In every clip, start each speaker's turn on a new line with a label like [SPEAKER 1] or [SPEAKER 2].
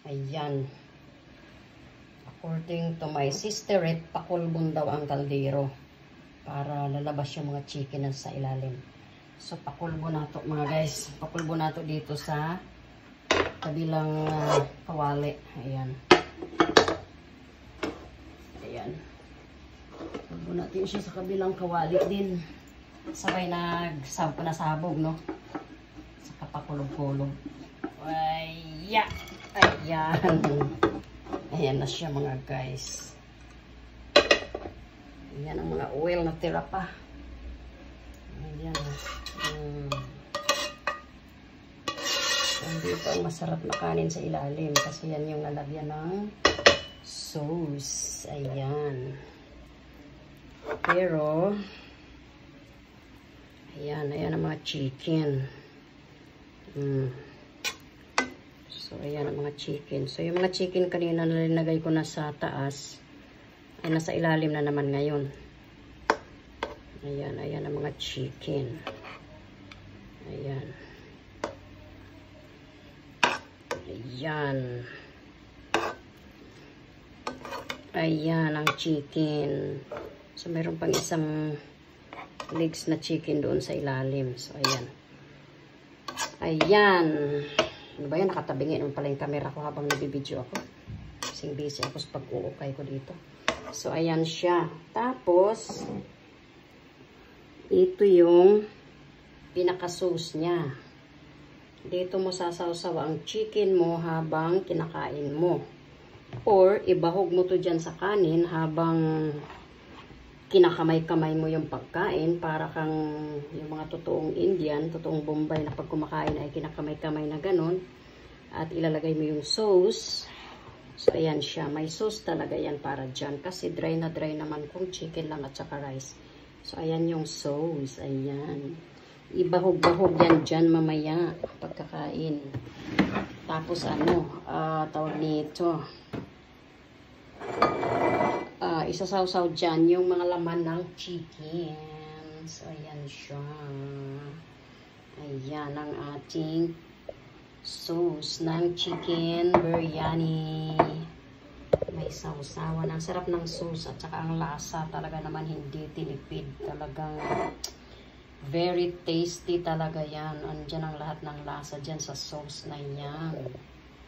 [SPEAKER 1] Ayan. According to my sister, pakulbon daw ang kaldero para lalabas yung mga chicken sa ilalim. So, pakulbo na to mga guys. Pakulbo na to dito sa kabilang kawali. Ayan. Ayan. Pakulbo natin siya sa kabilang kawali din. Sabay nasabog, no? Sa kapakulog-kulog. Ayan. Ayan. Ayan na siya mga guys. Ayan ang mga oil na tira pa. Ayan. Dito ang masarap na kanin sa ilalim kasi yan yung nalagyan ng sauce. Ayan. Pero ayan ang mga chicken. So, ayan ang mga chicken. So, yung mga chicken kanina na linagay ko na sa taas, ay nasa ilalim na naman ngayon. Ayan ang mga chicken. Ayan. Ayan ang chicken. So, mayroon pang isang legs na chicken doon sa ilalim. So, ayan. Ayan. Ano ba yan? Nakatabingin naman pala yung camera ko habang nabibideo ako. Kasing busy ako sa pag-uukay ko dito. So, ayan siya. Tapos, ito yung pinaka-sauce niya. Dito mo sasawsaw ang chicken mo habang kinakain mo. Or, ibahog mo to dyan sa kanin habang kinakamay-kamay mo yung pagkain para kang yung mga totoong Indian, totoong Bombay na pag kumakain ay kinakamay-kamay na ganun. At ilalagay mo yung sauce. So, ayan siya. May sauce talaga yan para dyan. Kasi dry na dry naman kung chicken lang at saka rice. So, ayan yung sauce. Ayan. Ibahog-bahog yan dyan mamaya pagkakain. Tapos tawag nito. Isasawsaw dyan yung mga laman ng chicken. So, ayan siya. Ayan ang ating sauce ng chicken biryani. May sausawan. Ang sarap ng sauce at saka ang lasa talaga naman hindi tinipid. Talagang very tasty talaga yan. Andyan ang lahat ng lasa dyan sa sauce na yan.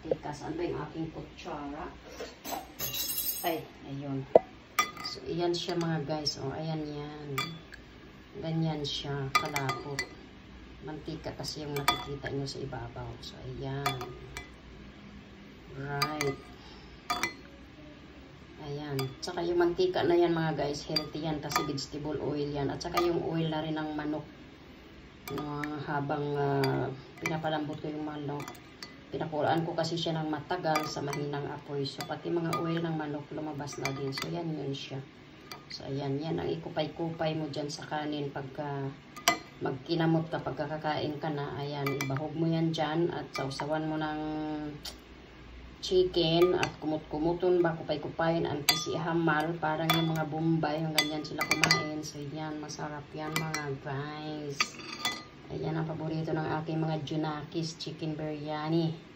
[SPEAKER 1] Teka, saan ba yung aking kutsara? Ay, ayun. So, ayan siya mga guys. O, ayan yan. Ganyan siya. Kalapot. Mantika kasi yung nakikita nyo sa ibabaw. So, ayan. Right. Ayan. Tsaka yung mantika na yan mga guys, healthy yan kasi vegetable oil yan. At saka yung oil na rin ng manok. Habang pinapalambot ko yung manok, pinakulaan ko kasi siya ng matagal sa mahinang apoy. So, pati mga oil ng manok lumabas na din. So, yan yun siya. So, ayan. Yan ang ikupay-kupay mo dyan sa kanin pagka magkinamot ka, pagkakakain ka na. Ayan. Ibahog mo yan dyan at sausawan mo ng chicken at kumut-kumuton ba, kupay-kupayin, ang kisihamal. Parang yung mga Bombay, yung ganyan sila kumain. So, yan. Masarap yan mga guys. Ayan ang paborito ng aking mga Junakis chicken biryani.